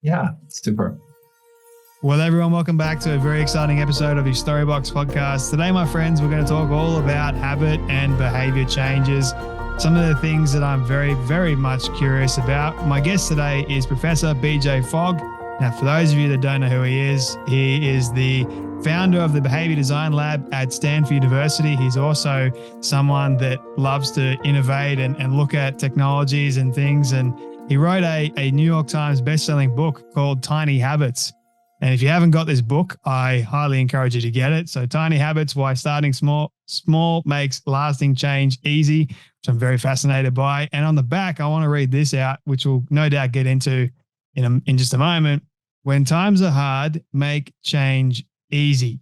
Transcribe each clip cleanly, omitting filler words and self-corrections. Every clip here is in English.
Yeah, super. Well, everyone, welcome back to a very exciting episode of the Storybox podcast. Today, my friends, we're going to talk all about habit and behavior changes, some of the things that I'm very, very much curious about. My guest today is Professor BJ Fogg. Now, for those of you that don't know who he is the founder of the Behavior Design Lab at Stanford University. He's also someone that loves to innovate and look at technologies and things. And he wrote a New York Times best-selling book called Tiny Habits. And if you haven't got this book, I highly encourage you to get it. So Tiny Habits, Why Starting Small Makes Lasting Change Easy, which I'm very fascinated by. And on the back, I want to read this out, which we'll no doubt get into in just a moment. When times are hard, make change easy.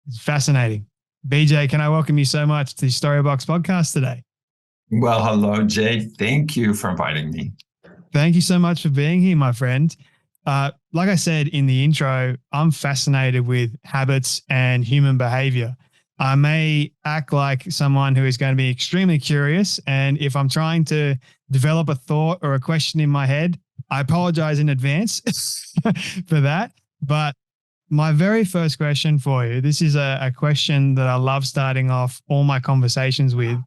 It's fascinating. BJ, can I welcome you so much to the Storybox podcast today? Well, hello, Jay. Thank you for inviting me. Thank you so much for being here, my friend. Like I said in the intro, I'm fascinated with habits and human behavior. I may act like someone who is going to be extremely curious. And if I'm trying to develop a thought or a question in my head, I apologize in advance for that. But my very first question for you, this is a question that I love starting off all my conversations with.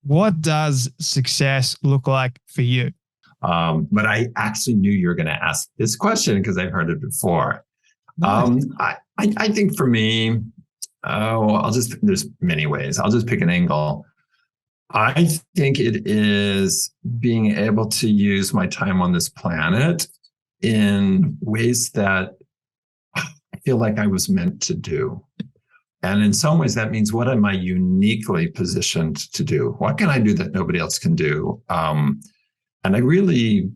What does success look like for you? But I actually knew you were going to ask this question because I've heard it before. Nice. I think for me, there's many ways. I'll just pick an angle. I think it is being able to use my time on this planet in ways that I feel like I was meant to do. And in some ways, that means what am I uniquely positioned to do? What can I do that nobody else can do? And I really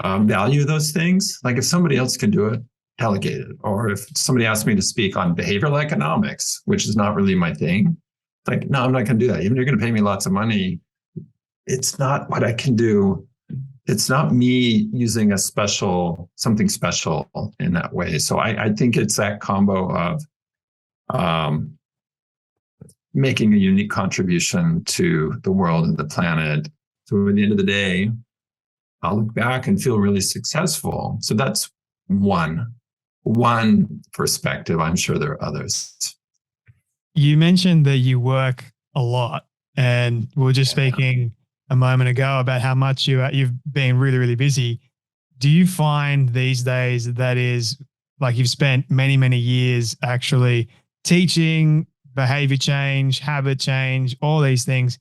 value those things. Like if somebody else can do it, delegate it. Or if somebody asks me to speak on behavioral economics, which is not really my thing, like, no, I'm not going to do that. Even if you're going to pay me lots of money, it's not what I can do. It's not me using something special in that way. So I think it's that combo of making a unique contribution to the world and the planet. So at the end of the day, I'll look back and feel really successful. So that's one perspective. I'm sure there are others. You mentioned that you work a lot, and we were just speaking a moment ago about how much you've been really, really busy. Do you find these days that is like you've spent many, many years actually teaching behavior change, habit change, all these things?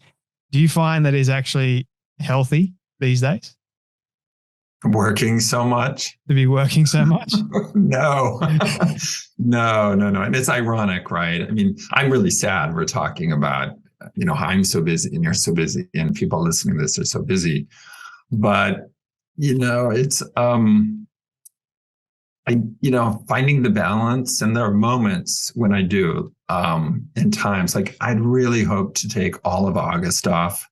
Do you find that is actually healthy these days? Working so much? To be working so much? No. No. And it's ironic, right? I mean, I'm really sad we're talking about, I'm so busy and you're so busy and people listening to this are so busy. But, it's, finding the balance, and there are moments when I do, in times like I'd really hope to take all of August off.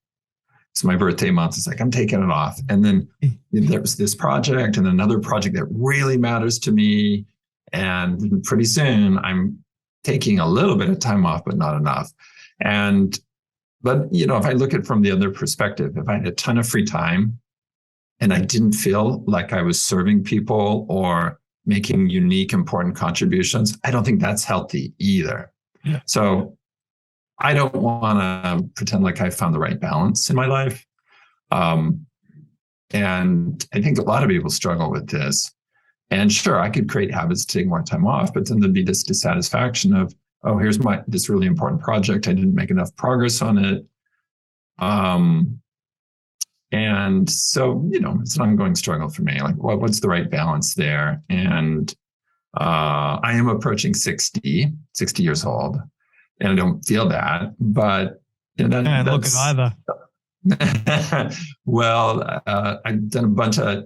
It's my birthday month. It's like, I'm taking it off. And then there's this project and another project that really matters to me. And pretty soon I'm taking a little bit of time off, but not enough. But if I look at it from the other perspective, if I had a ton of free time and I didn't feel like I was serving people or making unique, important contributions, I don't think that's healthy either. Yeah. So I don't want to pretend like I found the right balance in my life. And I think a lot of people struggle with this. And sure, I could create habits to take more time off, but then there'd be this dissatisfaction of, oh, here's this really important project. I didn't make enough progress on it. And so, it's an ongoing struggle for me. Like, what's the right balance there? And I am approaching 60 years old. And I don't feel that, but Can't look at either. Well, I've done a bunch of.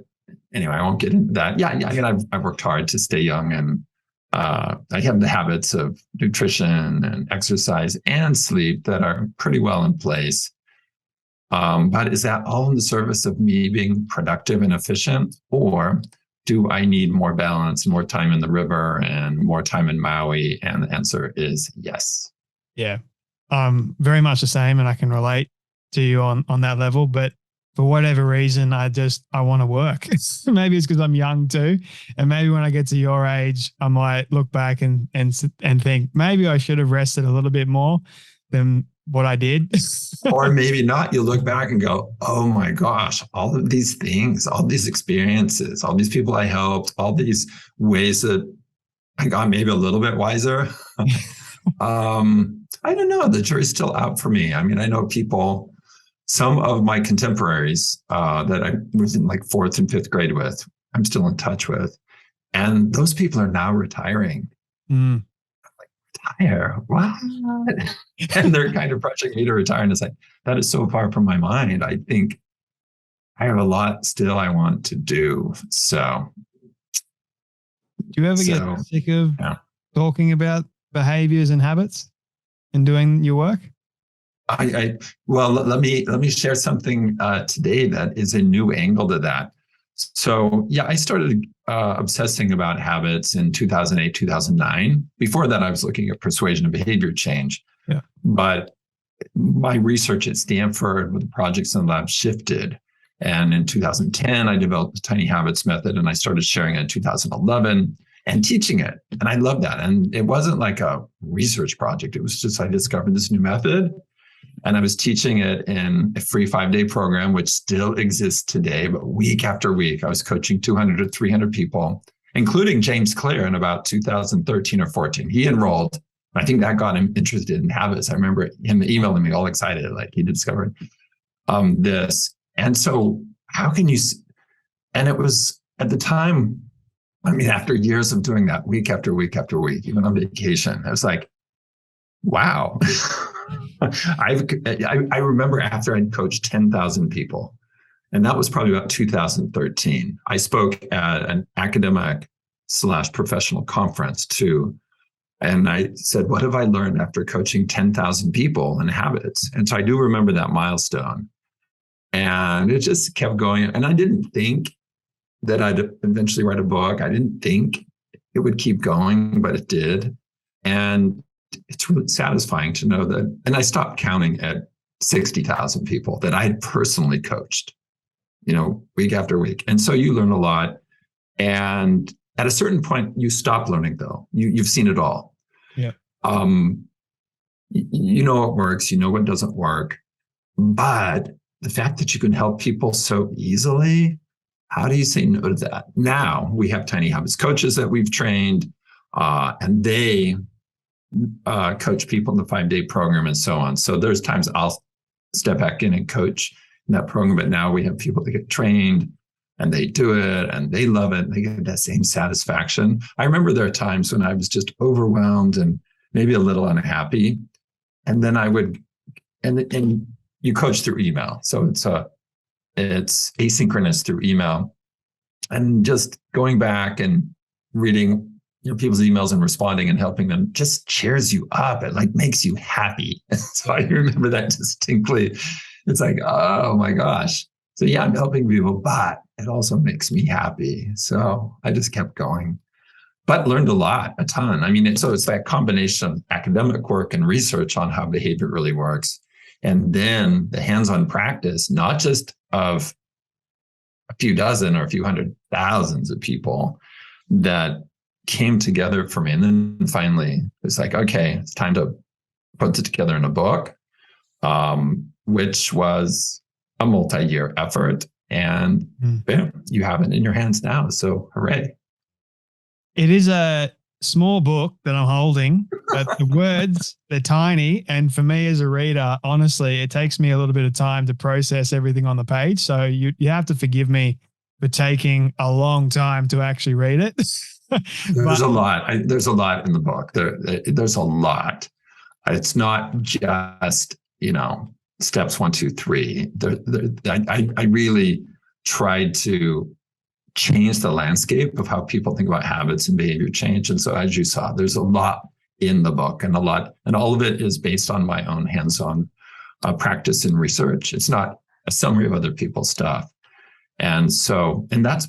Anyway, I won't get into that. Yeah. I mean, I've worked hard to stay young, and I have the habits of nutrition and exercise and sleep that are pretty well in place. But is that all in the service of me being productive and efficient, or do I need more balance, more time in the river, and more time in Maui? And the answer is yes. Yeah, very much the same, and I can relate to you on that level. But for whatever reason, I want to work. Maybe it's because I'm young too. And maybe when I get to your age, I might look back and think maybe I should have rested a little bit more than what I did. Or maybe not. You look back and go, oh my gosh, all of these things, all these experiences, all these people I helped, all these ways that I got maybe a little bit wiser. I don't know. The jury's still out for me. I mean, I know people, some of my contemporaries that I was in like 4th and 5th grade with, I'm still in touch with. And those people are now retiring. Mm. Retire? What? And they're kind of pressuring me to retire. And it's like, that is so far from my mind. I think I have a lot still I want to do. So. Do you ever get sick of talking about behaviors and habits and doing your work? Well, let me share something today that is a new angle to that. So yeah, I started obsessing about habits in 2008, 2009. Before that, I was looking at persuasion and behavior change. Yeah. But my research at Stanford with the projects in the lab shifted. And in 2010, I developed the Tiny Habits method, and I started sharing it in 2011 and teaching it. And I loved that. And it wasn't like a research project. It was just I discovered this new method. And I was teaching it in a free 5-day program, which still exists today. But week after week, I was coaching 200 to 300 people, including James Clear in about 2013 or 14. He enrolled. I think that got him interested in habits. I remember him emailing me all excited, like he discovered this. And so how can you, and it was at the time, I mean, after years of doing that week after week after week, even on vacation, I was like, wow. I remember after I'd coached 10,000 people, and that was probably about 2013. I spoke at an academic / professional conference too. And I said, what have I learned after coaching 10,000 people in habits? And so I do remember that milestone. And it just kept going. And I didn't think that I'd eventually write a book. I didn't think it would keep going, but it did. And it's really satisfying to know that. And I stopped counting at 60,000 people that I had personally coached, week after week. And so you learn a lot. And at a certain point, you stop learning, though. You've seen it all. Yeah. You know what works, you know what doesn't work. But the fact that you can help people so easily, how do you say no to that? Now we have Tiny Habits coaches that we've trained, and they coach people in the 5-day program and so on. So there's times I'll step back in and coach in that program, but now we have people that get trained and they do it and they love it. And they get that same satisfaction. I remember there are times when I was just overwhelmed and maybe a little unhappy. And then I would, and you coach through email. So it's asynchronous through email, and just going back and reading people's emails and responding and helping them just cheers you up. It like makes you happy. So I remember that distinctly. It's like, oh my gosh. So yeah, I'm helping people, but it also makes me happy. So I just kept going, but learned a ton. I mean, so it's that combination of academic work and research on how behavior really works. And then the hands-on practice, not just of a few dozen or a few hundred thousands of people that came together for me. And then finally, it's like, okay, it's time to put it together in a book, which was a multi-year effort. And boom, you have it in your hands now. So hooray. It is a small book that I'm holding, but the words, they're tiny. And for me as a reader, honestly, it takes me a little bit of time to process everything on the page. So you have to forgive me for taking a long time to actually read it. There's a lot. There's a lot in the book. There's a lot. It's not just, steps 1, 2, 3. I really tried to change the landscape of how people think about habits and behavior change. And so as you saw, there's a lot in the book, and all of it is based on my own hands-on practice and research. It's not a summary of other people's stuff. And that's,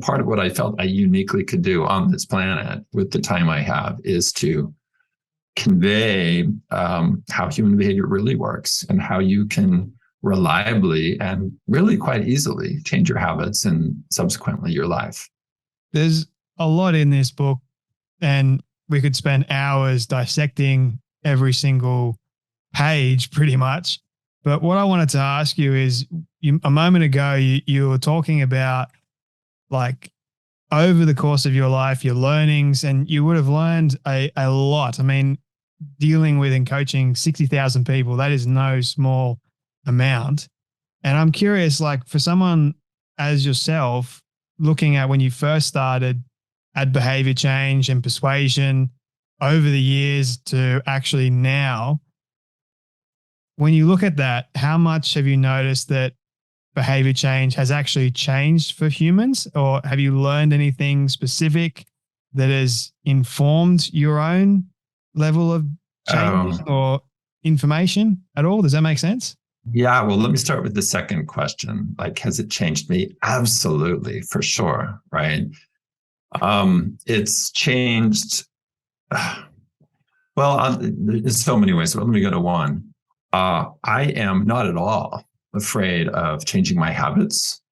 part of what I felt I uniquely could do on this planet with the time I have is to convey how human behavior really works and how you can reliably and really quite easily change your habits and subsequently your life. There's a lot in this book, and we could spend hours dissecting every single page pretty much. But what I wanted to ask you is, a moment ago, you were talking about, like, over the course of your life, your learnings, and you would have learned a lot. I mean, dealing with and coaching 60,000 people, that is no small amount. And I'm curious, like, for someone as yourself, looking at when you first started at behavior change and persuasion over the years to actually now, when you look at that, how much have you noticed that behavior change has actually changed for humans? Or have you learned anything specific that has informed your own level of change or information at all? Does that make sense? Yeah, well, let me start with the second question. Like, has it changed me? Absolutely, for sure, right? It's changed. Well, there's so many ways. So let me go to one. I am not at all afraid of changing my habits.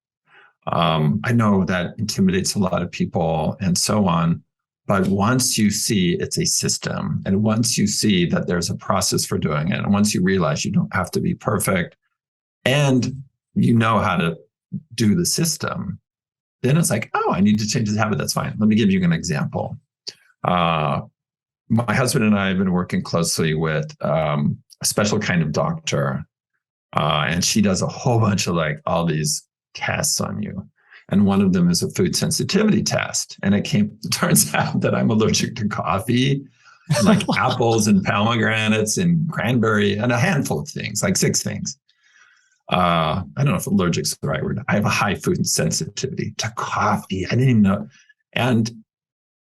I know that intimidates a lot of people and so on. But once you see it's a system, and once you see that there's a process for doing it, and once you realize you don't have to be perfect, and you know how to do the system, then it's like, oh, I need to change this habit. That's fine. Let me give you an example. My husband and I have been working closely with a special kind of doctor, and she does a whole bunch of like all these tests on you. And one of them is a food sensitivity test. And it turns out that I'm allergic to coffee, like apples and pomegranates and cranberry and a handful of things, like 6 things. I don't know if allergic is the right word. I have a high food sensitivity to coffee. I didn't even know. And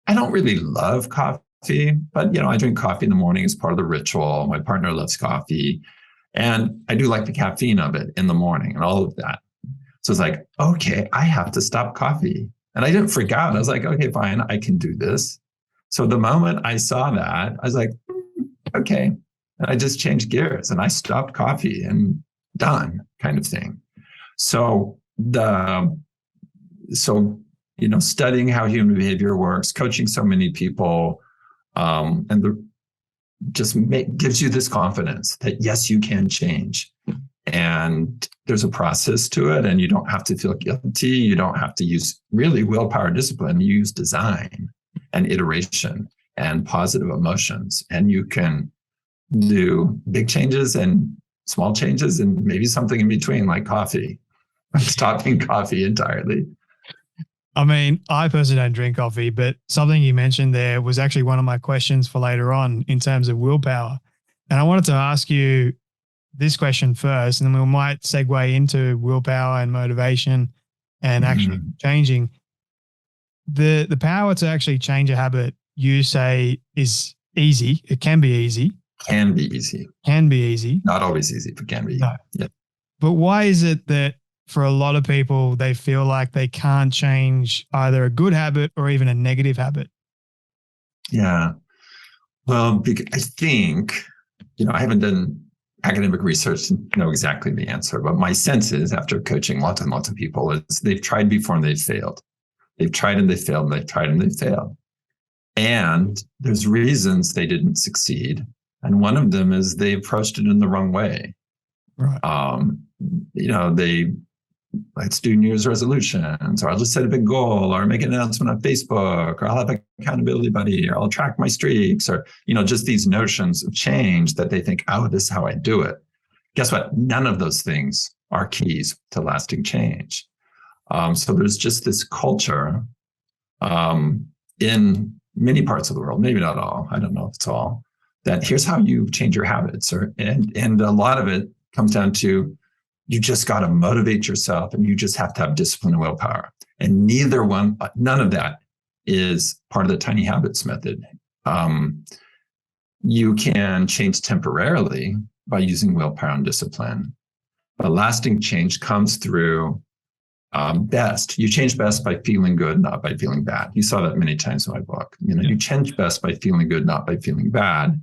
I don't really love coffee, but I drink coffee in the morning as part of the ritual. My partner loves coffee. And I do like the caffeine of it in the morning and all of that. So it's like, okay, I have to stop coffee. And I didn't freak out. I was like, okay, fine, I can do this. So the moment I saw that, I was like, okay. And I just changed gears and I stopped coffee and done, kind of thing. So studying how human behavior works, coaching so many people, gives you this confidence that yes, you can change. And there's a process to it, and you don't have to feel guilty. You don't have to use really willpower discipline. You use design and iteration and positive emotions. And you can do big changes and small changes and maybe something in between, like coffee, stopping coffee entirely. I mean, I personally don't drink coffee, but something you mentioned there was actually one of my questions for later on in terms of willpower. And I wanted to ask you this question first, and then we might segue into willpower and motivation and actually changing. The power to actually change a habit, you say, is easy. It can be easy. Can be easy. Can be easy. Not always easy, but can be. No. Yep. But why is it that for a lot of people, they feel like they can't change either a good habit or even a negative habit? Yeah. Well, I think, I haven't done academic research to know exactly the answer, but my sense is, after coaching lots and lots of people, is they've tried before and they've failed. They've tried and they failed, and they've tried and they failed. And there's reasons they didn't succeed. And one of them is they approached it in the wrong way. Right. Let's do New Year's resolutions, or I'll just set a big goal, or make an announcement on Facebook, or I'll have an accountability buddy, or I'll track my streaks, or, just these notions of change that they think, oh, this is how I do it. Guess what? None of those things are keys to lasting change. So there's just this culture in many parts of the world, maybe not all, I don't know if it's all, that here's how you change your habits. And a lot of it comes down to, you just got to motivate yourself, and you just have to have discipline and willpower. And none of that is part of the tiny habits method. You can change temporarily by using willpower and discipline, but lasting change comes through best. You change best by feeling good, not by feeling bad. You saw that many times in my book. You change best by feeling good, not by feeling bad.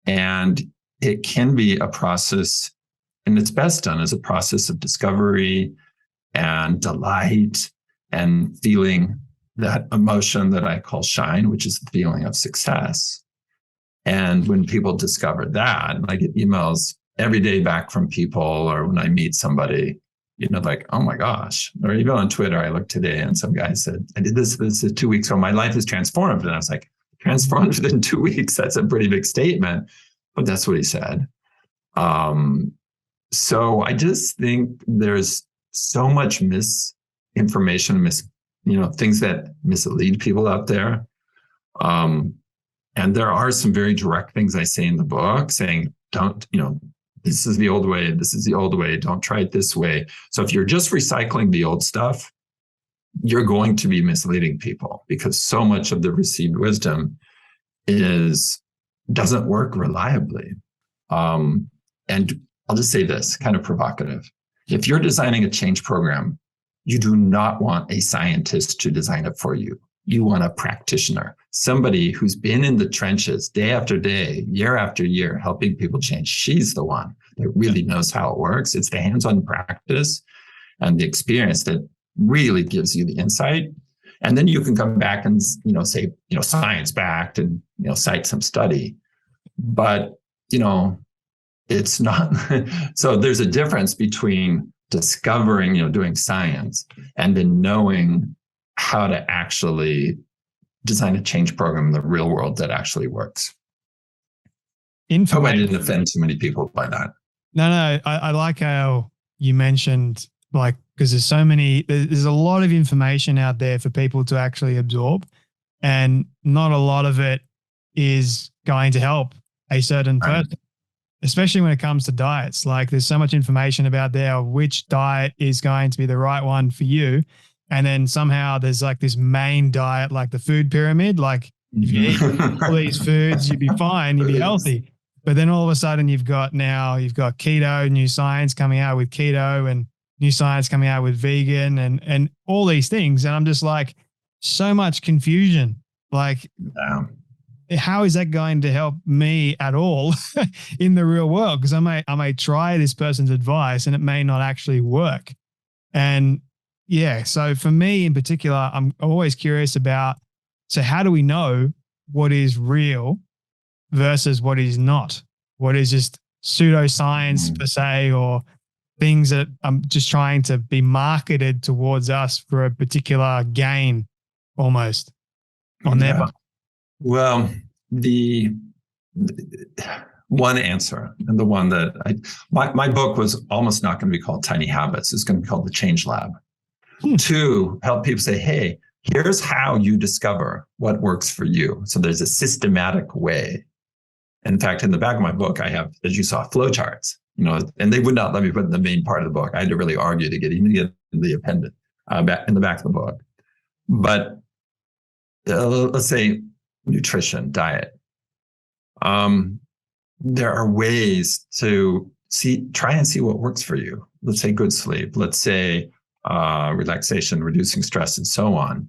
And it can be a process And it's best done as a process of discovery and delight and feeling that emotion that I call shine, which is the feeling of success. And when people discover that, I get emails every day back from people, or when I meet somebody, like, oh my gosh, or even on Twitter, I looked today and some guy said, I did this 2 weeks ago. My life is transformed. And I was like, transformed within 2 weeks? That's a pretty big statement. But that's what he said. So I just think there's so much misinformation, things that mislead people out there. And there are some very direct things I say in the book saying, don't, this is the old way. This is the old way. Don't try it this way. So if you're just recycling the old stuff, you're going to be misleading people, because so much of the received wisdom doesn't work reliably. And I'll just say this, kind of provocative. If you're designing a change program, you do not want a scientist to design it for you. You want a practitioner, somebody who's been in the trenches day after day, year after year, helping people change. She's the one that really knows how it works. It's the hands-on practice and the experience that really gives you the insight. And then you can come back and, say, science-backed and, cite some study. But, it's not. So there's a difference between discovering, doing science, and then knowing how to actually design a change program in the real world that actually works. I hope I didn't offend too many people by that. No, I like how you mentioned, because there's a lot of information out there for people to actually absorb, and not a lot of it is going to help a certain person, especially when it comes to diets. There's so much information about there, which diet is going to be the right one for you. And then somehow there's this main diet, like the food pyramid. If you eat all these foods, you'd be fine, you'd be healthy. But then all of a sudden you've got keto, new science coming out with keto, and new science coming out with vegan, and all these things. And I'm just so much confusion. How is that going to help me at all in the real world? Because I may try this person's advice and it may not actually work. And yeah, so for me in particular, I'm always curious about, so how do we know what is real versus what is not? What is just pseudoscience per se, or things that I'm just trying to be marketed towards us for a particular gain almost on their part? Well, the one answer, and the one that my book was almost not going to be called Tiny Habits. It's going to be called The Change Lab. To help people say, hey, here's how you discover what works for you. So there's a systematic way. In fact, in the back of my book, I have, as you saw, flowcharts, and they would not let me put in the main part of the book. I had to really argue to get the appendix back in the back of the book. But let's say nutrition, diet. There are ways to try and see what works for you. Let's say good sleep. Let's say relaxation, reducing stress, and so on.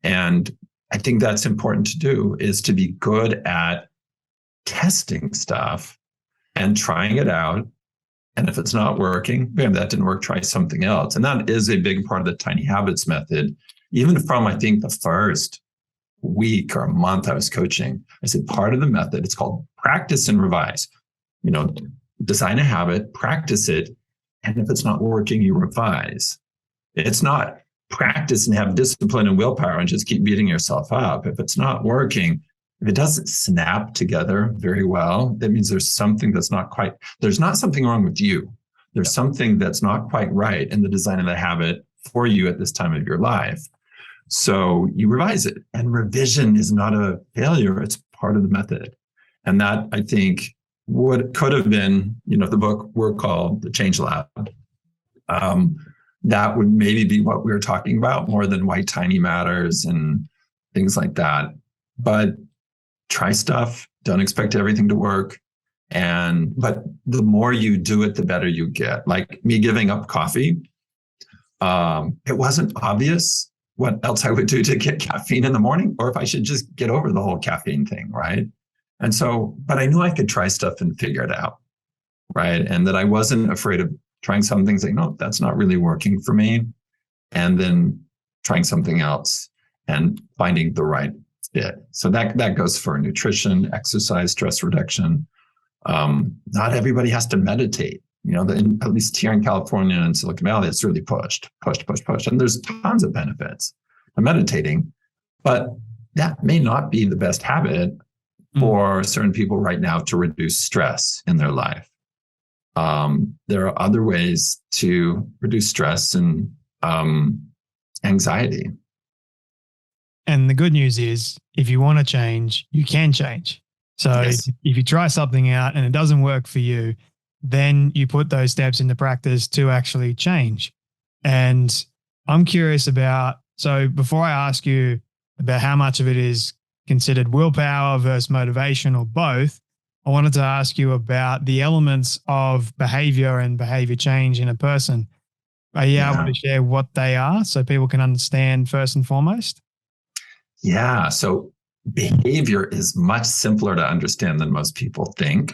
And I think that's important to do, is to be good at testing stuff and trying it out. And if it's not working, bam, that didn't work, try something else. And that is a big part of the Tiny Habits method. Even from, I think, the first week or month I was coaching, I said, part of the method, it's called practice and revise. Design a habit, practice it. And if it's not working, you revise. It's not practice and have discipline and willpower and just keep beating yourself up. If it's not working, if it doesn't snap together very well, that means there's something that's not quite, there's not something wrong with you. There's something that's not quite right in the design of the habit for you at this time of your life. So you revise it. And revision is not a failure. It's part of the method. And that, I think, could have been, if the book were called The Change Lab, that would maybe be what we were talking about more than white tiny matters and things like that. But try stuff. Don't expect everything to work. But the more you do it, the better you get. Like me giving up coffee. It wasn't obvious what else I would do to get caffeine in the morning, or if I should just get over the whole caffeine thing, right? And so, but I knew I could try stuff and figure it out. right? And that I wasn't afraid of trying some things like, no, that's not really working for me. And then trying something else and finding the right fit. So that goes for nutrition, exercise, stress reduction. Not everybody has to meditate. At least here in California and Silicon Valley, it's really pushed. And there's tons of benefits to meditating, but that may not be the best habit for certain people right now to reduce stress in their life. There are other ways to reduce stress and anxiety. And the good news is, if you want to change, you can change. So Yes. if you try something out and it doesn't work for you, then you put those steps into practice to actually change. And I'm curious about, so before I ask you about how much of it is considered willpower versus motivation or both, I wanted to ask you about the elements of behavior and behavior change in a person. Are you able to share what they are so people can understand first and foremost? Yeah. So behavior is much simpler to understand than most people think.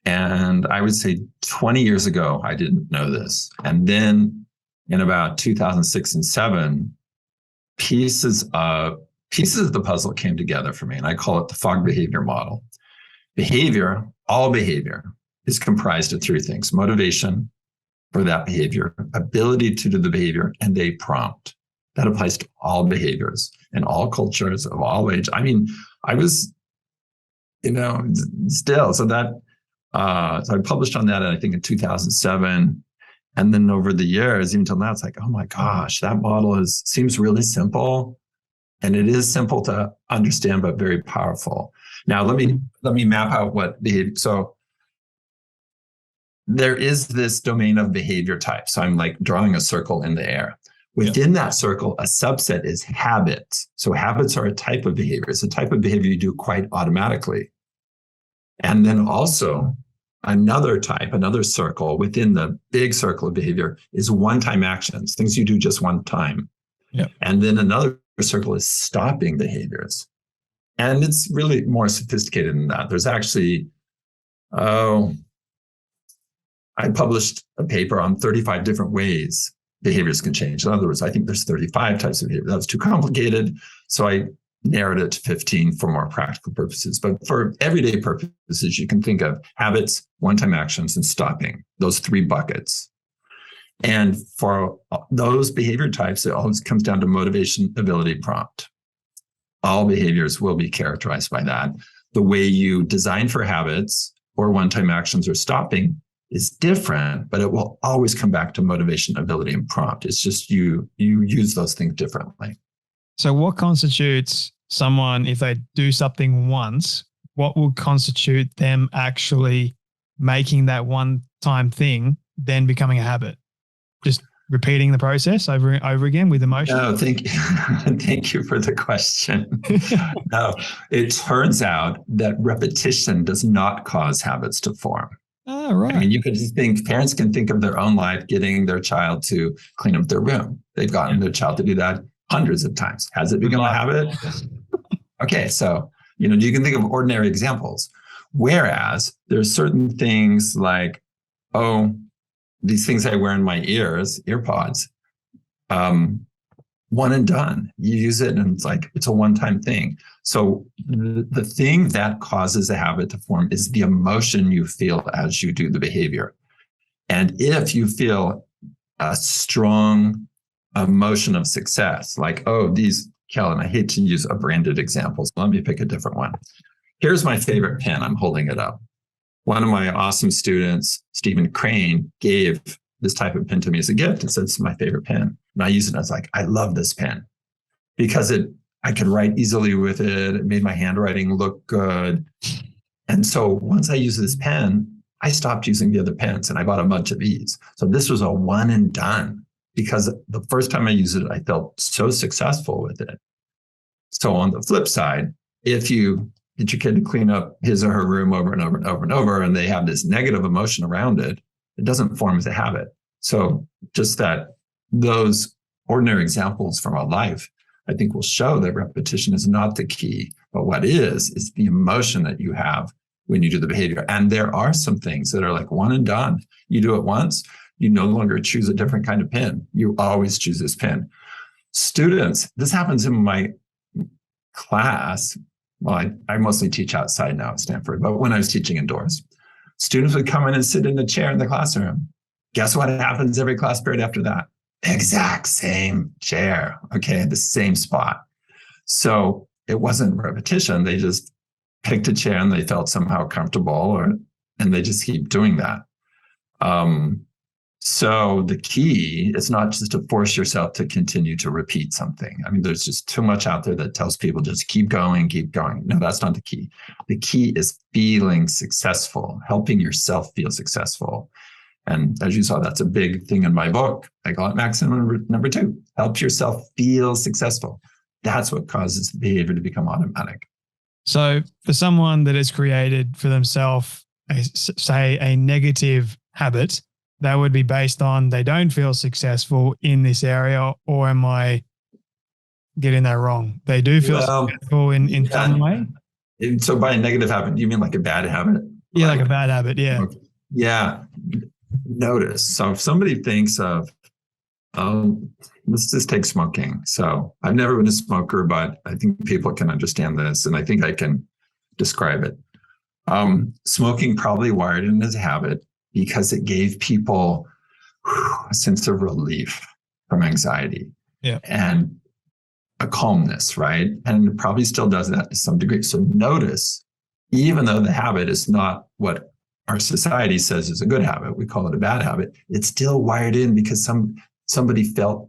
And I would say 20 years ago, I didn't know this. And then in about 2006 and 2007, pieces of the puzzle came together for me. And I call it the Fogg behavior model. All behavior is comprised of three things: motivation for that behavior, ability to do the behavior, and a prompt. That applies to all behaviors and all cultures of all age. I mean, I was, still. So I published on that, I think, in 2007. And then over the years, even till now, it's like, oh my gosh, that model seems really simple. And it is simple to understand, but very powerful. Now, let me map out what behavior. So there is this domain of behavior type. So I'm like drawing a circle in the air. Within that circle, a subset is habits. So habits are a type of behavior. It's a type of behavior you do quite automatically. And then also another circle within the big circle of behavior is one-time actions, things you do just one time. Yep. And then another circle is stopping behaviors. And it's really more sophisticated than that. There's actually, I published a paper on 35 different ways behaviors can change. In other words, I think there's 35 types of behavior. That was too complicated. So I narrowed it to 15 for more practical purposes. But for everyday purposes, you can think of habits, one-time actions, and stopping, those three buckets. And for those behavior types, it always comes down to motivation, ability, prompt. All behaviors will be characterized by that. The way you design for habits or one-time actions or stopping is different, but it will always come back to motivation, ability, and prompt. It's just you use those things differently. So what constitutes someone, if they do something once, what will constitute them actually making that one-time thing then becoming a habit? Just repeating the process over and over again with emotion? No, thank you. Thank you for the question. No, it turns out that repetition does not cause habits to form. Oh, right. I mean, you could just think, parents can think of their own life getting their child to clean up their room. They've gotten their child to do that hundreds of times. Has it become a habit? Okay, so, you can think of ordinary examples. Whereas there's certain things like, these things I wear in my earpods, one and done. You use it and it's a one-time thing. So the thing that causes a habit to form is the emotion you feel as you do the behavior. And if you feel a strong emotion of success, like, Kellen, I hate to use a branded example, so let me pick a different one. Here's my favorite pen. I'm holding it up. One of my awesome students, Stephen Crane, gave this type of pen to me as a gift and said, it's my favorite pen. And I used it and I was like, I love this pen because I could write easily with it. It made my handwriting look good. And so once I used this pen, I stopped using the other pens and I bought a bunch of these. So this was a one and done because the first time I used it, I felt so successful with it. So on the flip side, if you get your kid to clean up his or her room over and over and over and over, and they have this negative emotion around it, it doesn't form as a habit. So just that those ordinary examples from our life, I think will show that repetition is not the key, but what is the emotion that you have when you do the behavior. And there are some things that are like one and done. You do it once, you no longer choose a different kind of pen. You always choose this pen. Students, this happens in my class. Well, I mostly teach outside now at Stanford, but when I was teaching indoors, students would come in and sit in a chair in the classroom. Guess what happens every class period after that? Exact same chair, okay, the same spot. So it wasn't repetition. They just picked a chair and they felt somehow comfortable, and they just keep doing that. So the key is not just to force yourself to continue to repeat something. I mean, there's just too much out there that tells people just keep going, keep going. No, that's not the key. The key is feeling successful, helping yourself feel successful. And as you saw, that's a big thing in my book. I call it maximum number 2. Help yourself feel successful. That's what causes the behavior to become automatic. So for someone that has created for themselves, say, a negative habit, that would be based on they don't feel successful in this area, or am I getting that wrong? They do feel successful in some way? So by a negative habit, you mean like a bad habit? Yeah, like a bad habit, yeah. Yeah. Notice. So if somebody thinks of, let's just take smoking. So I've never been a smoker, but I think people can understand this, and I think I can describe it. Smoking probably wired in as a habit because it gave people a sense of relief from anxiety, and a calmness, right? And it probably still does that to some degree. So notice, even though the habit is not what our society says is a good habit, we call it a bad habit, it's still wired in because somebody felt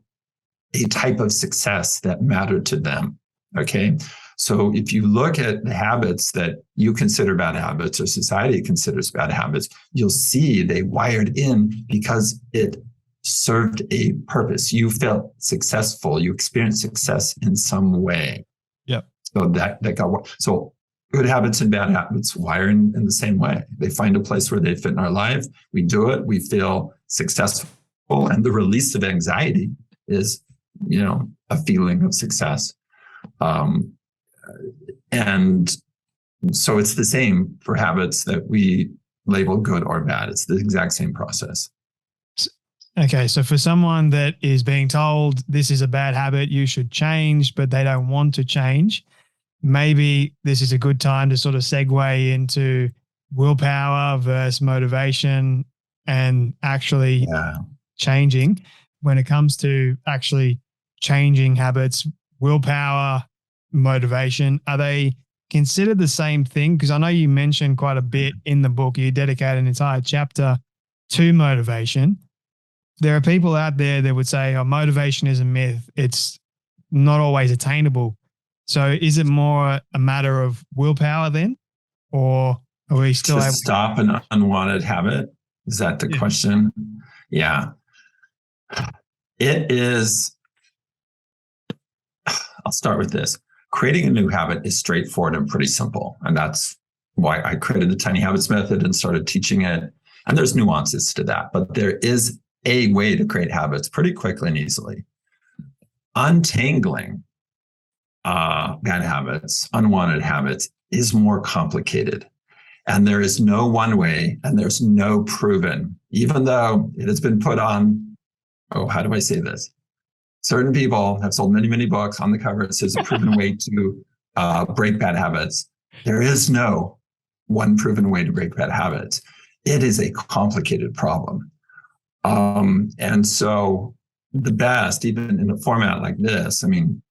a type of success that mattered to them, okay? So if you look at the habits that you consider bad habits or society considers bad habits, you'll see they wired in because it served a purpose. You felt successful. You experienced success in some way. Yeah. So that got, so good habits and bad habits wire in the same way. They find a place where they fit in our life. We do it. We feel successful. And the release of anxiety is, a feeling of success. And so it's the same for habits that we label good or bad. It's the exact same process. Okay. So for someone that is being told this is a bad habit, you should change, but they don't want to change, maybe this is a good time to sort of segue into willpower versus motivation and actually changing. When it comes to actually changing habits, willpower, motivation, are they considered the same thing? Because I know you mentioned quite a bit in the book. You dedicate an entire chapter to motivation. There are people out there that would say, oh, motivation is a myth. It's not always attainable. So is it more a matter of willpower then? Or are we still to able stop an unwanted habit? Is that the question? Yeah. It is. I'll start with this. Creating a new habit is straightforward and pretty simple. And that's why I created the Tiny Habits method and started teaching it. And there's nuances to that, but there is a way to create habits pretty quickly and easily. Untangling bad habits, unwanted habits, is more complicated. And there is no one way, and there's no proven, even though it has been put on, how do I say this? Certain people have sold many, many books. On the cover, it says a proven way to break bad habits. There is no one proven way to break bad habits. It is a complicated problem. And so the best, even in a format like this, I mean,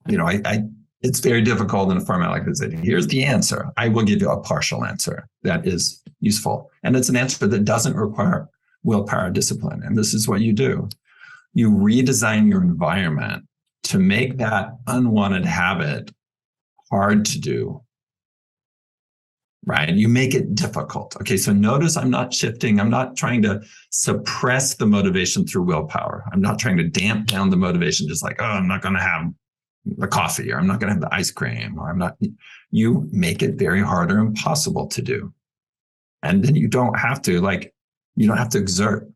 it's very difficult in a format like this. Here's the answer. I will give you a partial answer that is useful. And it's an answer that doesn't require willpower discipline. And this is what you do. You redesign your environment to make that unwanted habit hard to do, right? You make it difficult. Okay, so notice I'm not shifting. I'm not trying to suppress the motivation through willpower. I'm not trying to damp down the motivation, just like, I'm not going to have the coffee, or I'm not going to have the ice cream, or I'm not. You make it very hard or impossible to do. And then you don't have to exert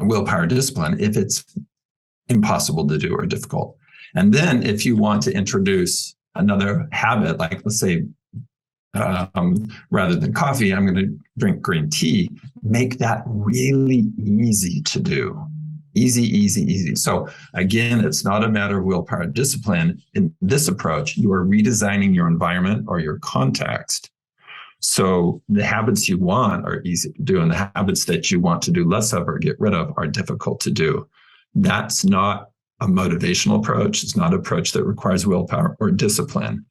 willpower discipline if it's impossible to do or difficult. And then if you want to introduce another habit, like let's say rather than coffee, I'm going to drink green tea. Make that really easy to do. Easy, easy, easy. So again, it's not a matter of willpower discipline. In this approach, you are redesigning your environment or your context. So the habits you want are easy to do, and the habits that you want to do less of or get rid of are difficult to do. That's not a motivational approach. It's not an approach that requires willpower or discipline.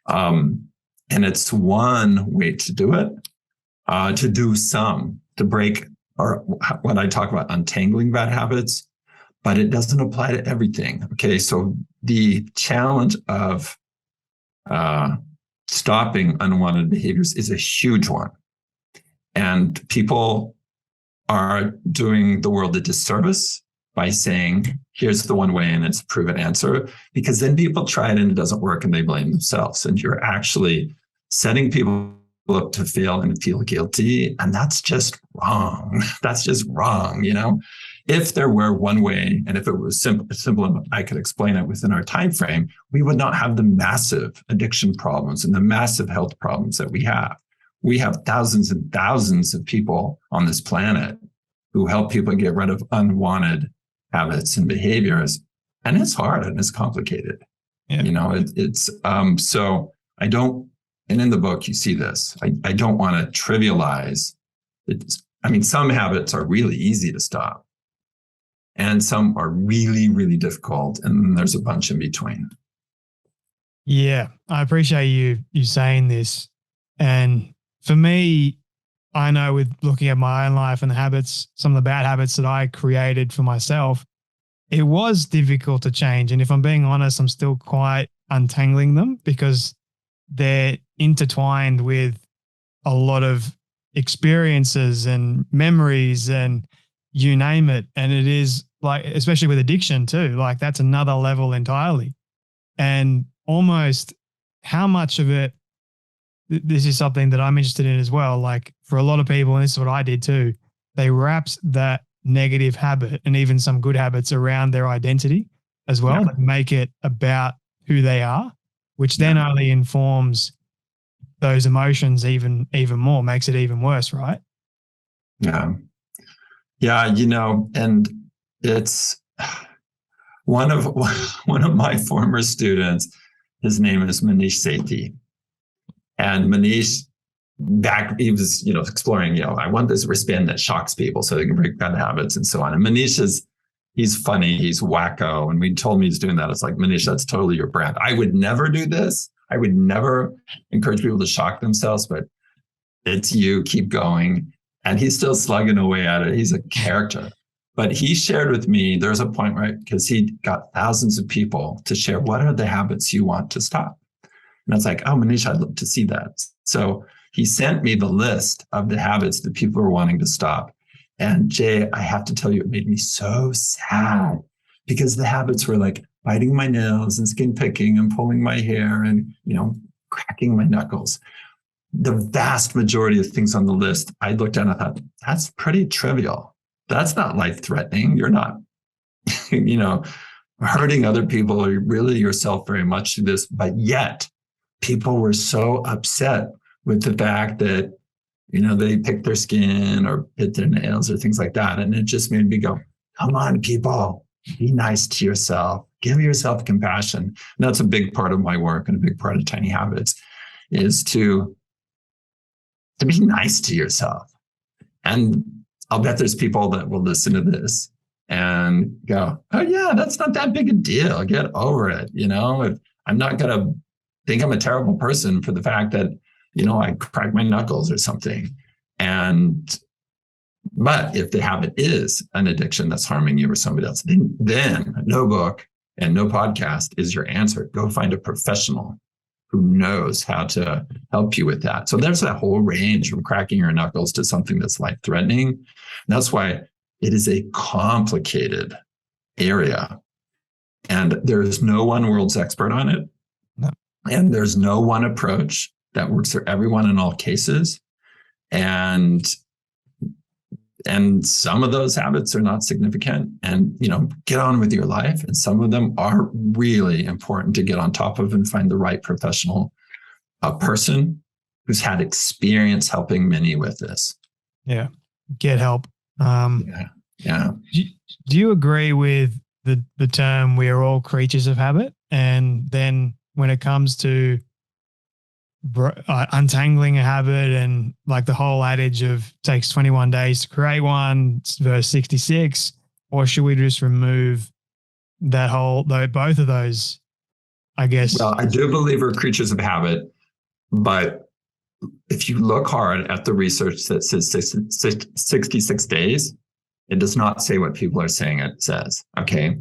And it's one way to do it, to do some, to break, or when I talk about untangling bad habits, but it doesn't apply to everything. Okay, so the challenge of stopping unwanted behaviors is a huge one. And people are doing the world a disservice by saying, here's the one way and it's a proven answer, because then people try it and it doesn't work and they blame themselves. And you're actually setting people up to fail and feel guilty. And that's just wrong. That's just wrong. If there were one way, and if it was simple and I could explain it within our time frame, we would not have the massive addiction problems and the massive health problems that we have. We have thousands and thousands of people on this planet who help people get rid of unwanted habits and behaviors. And it's hard and it's complicated. Yeah. So I don't, and in the book, you see this. I don't want to trivialize it. Some habits are really easy to stop, and some are really, really difficult. And then there's a bunch in between. Yeah, I appreciate you saying this. And for me, I know with looking at my own life and the habits, some of the bad habits that I created for myself, it was difficult to change. And if I'm being honest, I'm still quite untangling them because they're intertwined with a lot of experiences and memories and you name it. And it is like, especially with addiction too, like that's another level entirely. And almost how much of it, this is something that I'm interested in as well. Like for a lot of people, and this is what I did too, they wrapped that negative habit and even some good habits around their identity as well, that make it about who they are, which then only informs those emotions even more, makes it even worse, right? Yeah. Yeah, and it's one of my former students, his name is Manish Sethi. And Manish, he was, exploring, I want this wristband that shocks people so they can break bad habits and so on. And Manish he's funny, he's wacko. And we told me he's doing that. It's like, Manish, that's totally your brand. I would never do this. I would never encourage people to shock themselves, but it's you, keep going. And he's still slugging away at it. He's a character. But he shared with me, there's a point, right? Because he got thousands of people to share, what are the habits you want to stop? And I was like, oh, Manish, I'd love to see that. So he sent me the list of the habits that people were wanting to stop. And Jay, I have to tell you, it made me so sad because the habits were like biting my nails and skin picking and pulling my hair and, cracking my knuckles. The vast majority of things on the list, I looked at and I thought, that's pretty trivial. That's not life-threatening. You're not, hurting other people or really yourself very much through this. But yet people were so upset with the fact that they pick their skin or bit their nails or things like that. And it just made me go, come on, people, be nice to yourself. Give yourself compassion. And that's a big part of my work and a big part of Tiny Habits is to be nice to yourself. And I'll bet there's people that will listen to this and go, oh yeah, that's not that big a deal. Get over it. If I'm not going to think I'm a terrible person for the fact that I crack my knuckles or something. But if the habit is an addiction that's harming you or somebody else, then no book and no podcast is your answer. Go find a professional who knows how to help you with that. So there's that whole range from cracking your knuckles to something that's life-threatening. That's why it is a complicated area. And there is no one world's expert on it. No. And there's no one approach that works for everyone in all cases. And some of those habits are not significant and, get on with your life. And some of them are really important to get on top of and find the right professional person who's had experience helping many with this. Yeah. Get help. Yeah. Do you agree with the term we are all creatures of habit? And then when it comes to untangling a habit and like the whole adage of takes 21 days to create one versus 66, or should we just remove both of those, I guess? Well, I do believe we're creatures of habit, but if you look hard at the research that says 66 days, it does not say what people are saying it says. Okay.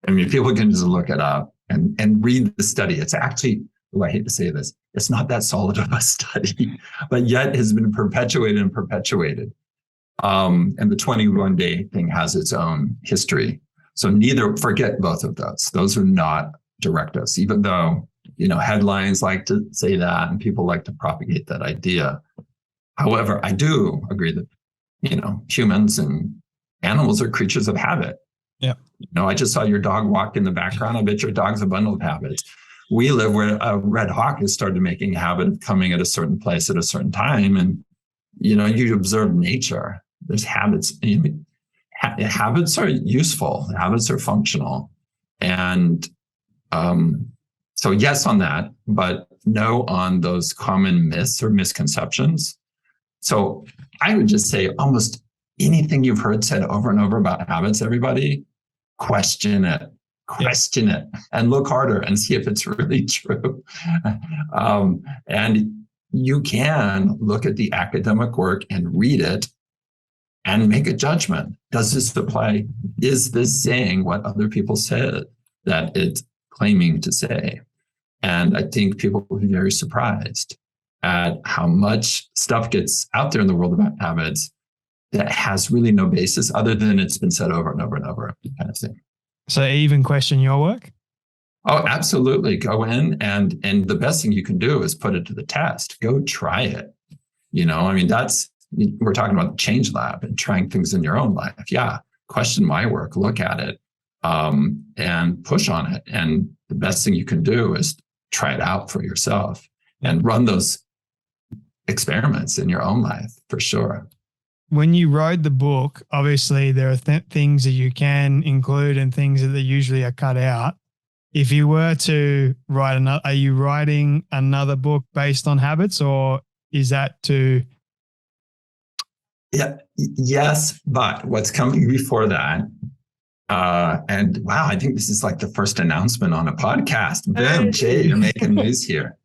I mean, people can just look it up and read the study. It's actually, I hate to say this, it's not that solid of a study, but yet has been perpetuated and perpetuated. And the 21-day thing has its own history. So forget both of those. Those are not directives, even though, headlines like to say that and people like to propagate that idea. However, I do agree that, humans and animals are creatures of habit. Yeah. I just saw your dog walk in the background. I bet your dog's a bundle of habits. We live where a red hawk has started making a habit of coming at a certain place at a certain time. And, you observe nature. There's habits. Habits are useful. Habits are functional. And so yes on that, but no on those common myths or misconceptions. So I would just say almost anything you've heard said over and over about habits, everybody, question it, and look harder and see if it's really true. And you can look at the academic work and read it and make a judgment. Does this apply? Is this saying what other people said that it's claiming to say? And I think people will be very surprised at how much stuff gets out there in the world about habits that has really no basis other than it's been said over and over and over, kind of thing. So even question your work? Oh, absolutely. Go in and the best thing you can do is put it to the test. Go try it. We're talking about the Change Lab and trying things in your own life. Yeah. Question my work, look at it, and push on it. And the best thing you can do is try it out for yourself and run those experiments in your own life for sure. When you wrote the book, obviously there are things that you can include and things that usually are cut out. If you were to write are you writing another book based on habits, or is that to? Yeah, yes, but what's coming before that? And wow, I think this is like the first announcement on a podcast. Boom, Jay, you're making news here.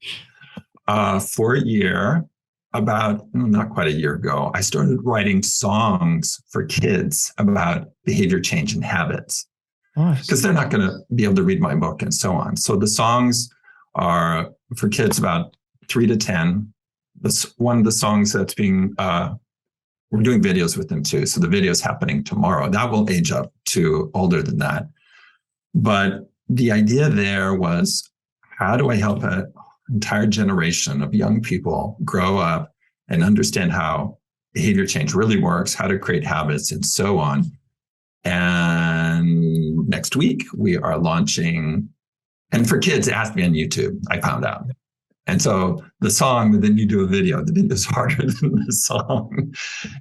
For a year, not quite a year ago, I started writing songs for kids about behavior change and habits. Because they're not going to be able to read my book and so on. So the songs are for kids about 3 to 10. One of the songs that's being, we're doing videos with them too. So the video is happening tomorrow. That will age up to older than that. But the idea there was, how do I help an entire generation of young people grow up and understand how behavior change really works, how to create habits and so on. And next week we are launching, and for kids, ask me on YouTube, I found out. And so the song, then you do a video. The video is harder than the song.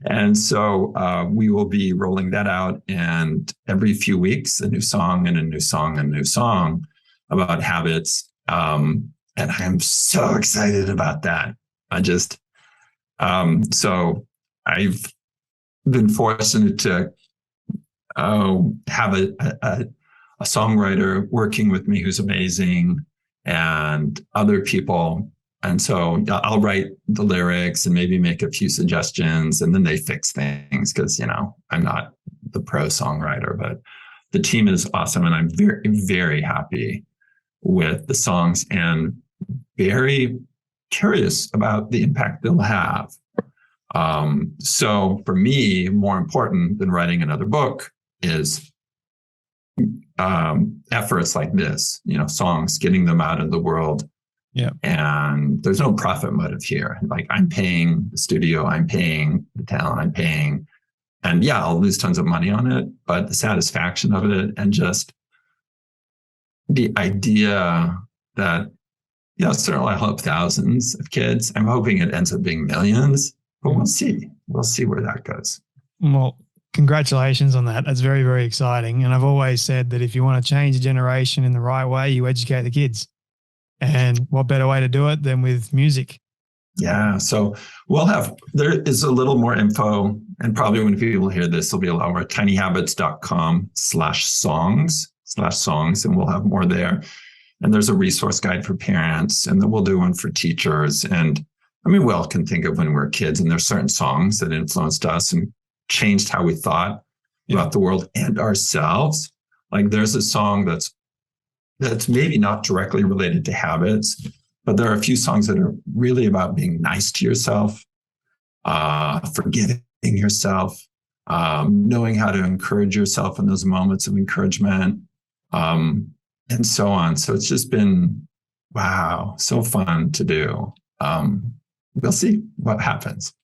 And so we will be rolling that out, and every few weeks, a new song and a new song and a new song about habits. And I'm so excited about that. So I've been fortunate to have a songwriter working with me who's amazing, and other people. And so I'll write the lyrics and maybe make a few suggestions, and then they fix things because, I'm not the pro songwriter, but the team is awesome. And I'm very, very happy with the songs and very curious about the impact they'll have. So for me, more important than writing another book is efforts like this, songs, getting them out in the world. Yeah. And there's no profit motive here. Like, I'm paying the studio, I'm paying the talent, I'm paying, and yeah, I'll lose tons of money on it, but the satisfaction of it and just the idea that certainly I hope thousands of kids. I'm hoping it ends up being millions, but we'll see. We'll see where that goes. Well, congratulations on that. That's very, very exciting. And I've always said that if you want to change a generation in the right way, you educate the kids. And what better way to do it than with music? Yeah. So there is a little more info, and probably when people hear this, there'll be a lot more tinyhabits.com/songs, and we'll have more there. And there's a resource guide for parents, and then we'll do one for teachers. And I mean, we all can think of when we were kids, and there's certain songs that influenced us and changed how we thought about the world and ourselves. Like there's a song that's maybe not directly related to habits, but there are a few songs that are really about being nice to yourself, forgiving yourself, knowing how to encourage yourself in those moments of encouragement, and so on. So it's just been, wow, so fun to do. We'll see what happens.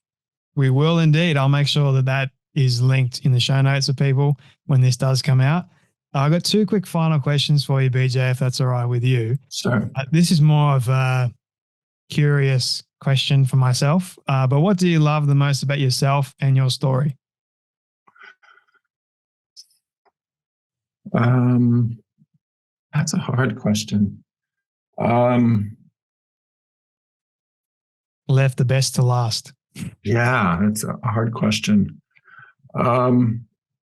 We will indeed. I'll make sure that is linked in the show notes for people when this does come out. I've got two quick final questions for you, BJ, if that's all right with you. Sure. This is more of a curious question for myself, but what do you love the most about yourself and your story? That's a hard question. Left the best to last. Yeah, that's a hard question.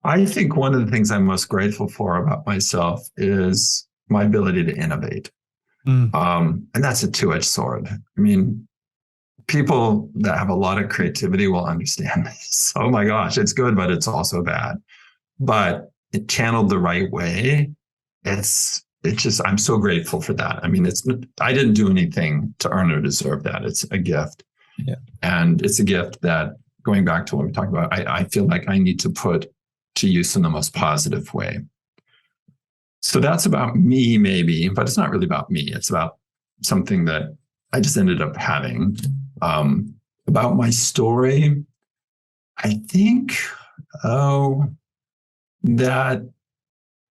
I think one of the things I'm most grateful for about myself is my ability to innovate. And that's a two-edged sword. I mean, people that have a lot of creativity will understand this. Oh my gosh, it's good, but it's also bad. But it channeled the right way. It's just, I'm so grateful for that. I mean, I didn't do anything to earn or deserve that. It's a gift. Yeah. And it's a gift that, going back to what we talked about, I feel like I need to put to use in the most positive way. So that's about me, maybe, but it's not really about me. It's about something that I just ended up having. About my story, I think, that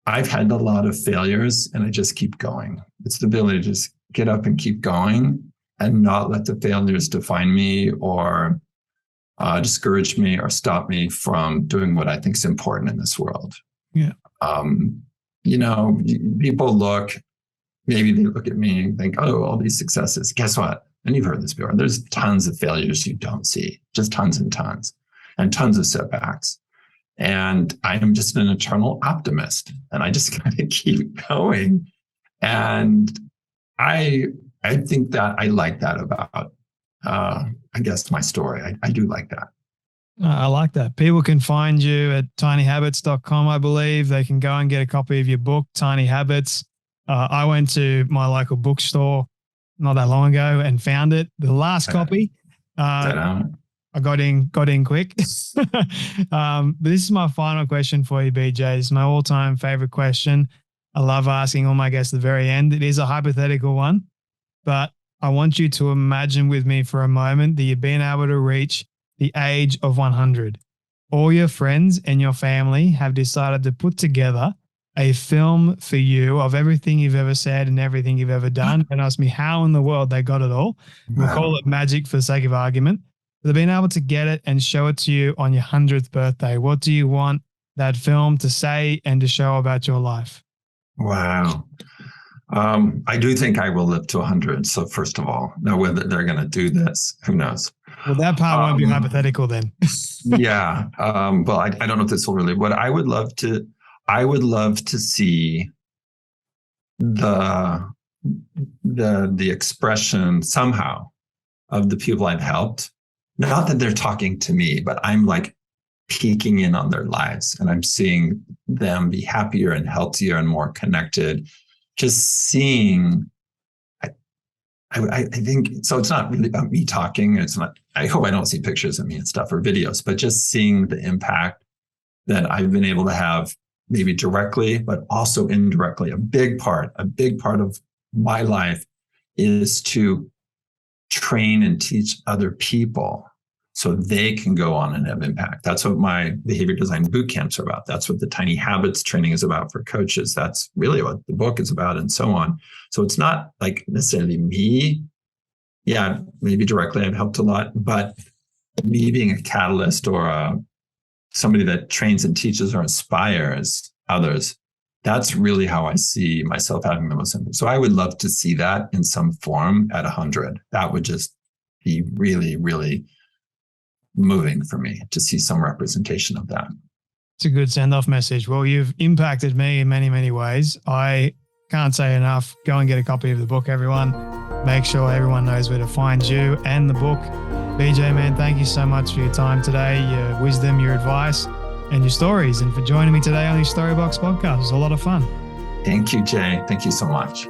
I've had a lot of failures and I just keep going. It's the ability to just get up and keep going and not let the failures define me or discourage me or stop me from doing what I think is important in this world. Yeah. People maybe they look at me and think, oh, all these successes. Guess what? And you've heard this before. There's tons of failures you don't see, just tons and tons of setbacks. And I am just an eternal optimist, and I just kind of keep going. And I think that I like that about, I guess, my story. I do like that. I like that. People can find you at tinyhabits.com, I believe. They can go and get a copy of your book, Tiny Habits. I went to my local bookstore not that long ago and found it. The last copy. I got in quick. But this is my final question for you, BJ. It's my all-time favorite question. I love asking all my guests at the very end. It is a hypothetical one, but I want you to imagine with me for a moment that you've been able to reach the age of 100. All your friends and your family have decided to put together a film for you of everything you've ever said and everything you've ever done, and ask me how in the world they got it all. We'll call it magic for the sake of argument. They've been able to get it and show it to you on your 100th birthday. What do you want that film to say and to show about your life? Wow. I do think I will live to 100. So first of all, now whether they're going to do this, who knows? Well, that part won't be hypothetical then. Yeah. Well, I don't know if this will really, but I would love to see the expression somehow of the people I've helped. Not that they're talking to me, but I'm like peeking in on their lives and I'm seeing them be happier and healthier and more connected. Just seeing, I think, so it's not really about me talking. It's not, I hope I don't see pictures of me and stuff or videos, but just seeing the impact that I've been able to have, maybe directly, but also indirectly. A big part of my life is to train and teach other people so they can go on and have impact. That's what my behavior design boot camps are about. That's what the tiny habits training is about for coaches. That's really what the book is about, and so on. So it's not like necessarily me. Yeah, maybe directly I've helped a lot, but me being a catalyst or somebody that trains and teaches or inspires others, that's really how I see myself having the most impact. So I would love to see that in some form at 100. That would just be really, really moving for me to see some representation of that. It's a good send-off message. Well, you've impacted me in many, many ways. I can't say enough. Go and get a copy of the book, everyone. Make sure everyone knows where to find you and the book. BJ, man, thank you so much for your time today, your wisdom, your advice, and your stories, and for joining me today on the Storybox podcast. It was a lot of fun. Thank you, Jay. Thank you so much.